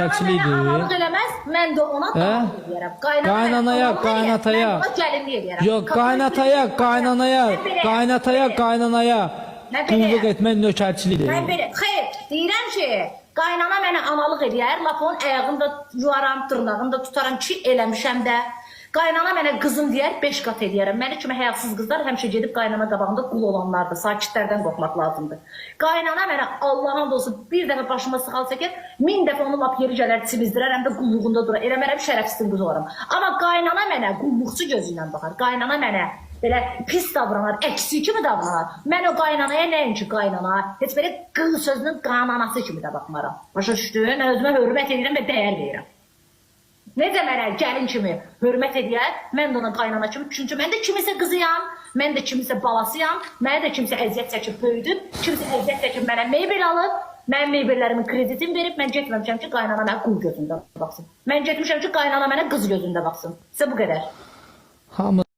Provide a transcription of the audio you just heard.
nökərçilikdir. Analıq eləməz, mən də ona analıq eləyərəm. Qaynanaya, qaynataya. Mən ona gəlinlik eləyərəm. Yox, qaynataya, qaynanaya, qaynataya, qaynanaya qulluq etmək nökərçilikdir. Mən belə, xeyr, deyirəm ki, qaynana mənə analıq eləyər, lap onun ayağını da yuvaram, dırnağını da tutaram ki, eləmişəm də. Qaynana mənə qızım deyər, 5 qat eləyərəm. Məni kimi həyasız qızlar həmişə gedib qaynana qabağında qul olanlardır. Sakitlərdən qorxmaq lazımdır. Qaynana mənə Allah'ın olsun bir dəfə başıma sıxal çəkər, 1000 dəfə onu lap yeri gələr çimizdirərəm də qulluğunda durar. Eləmərəm şərəfsizin qız olaram. Amma qaynana mənə qulluqçu gözü ilə baxar. Qaynana mənə belə pis davranar, əksi kimi davranar. Mən o qaynanaya nəinki qaynana, heç belə qız sözünün qaynanası kimi də baxmaram. Başa düşdün? Mən özümə hörmət edirəm və dəyər verirəm. Necə mənə gəlin kimi hörmət edər, mən də ona qaynana kimi, çünki mən də kimisə qızıyam, mən də kimisə balasıyam, mənə də kimsə əziyyət çəkib böyüdüb, kimsə əziyyət çəkib mənə mebel alıb, mən mebellərimin kreditini verib, mən getməmişəm ki, qaynana mənə qul gözündə baxsın. Mən getmişəm ki, qaynana mənə qız gözündə baxsın. Sizə bu qədər. Hamı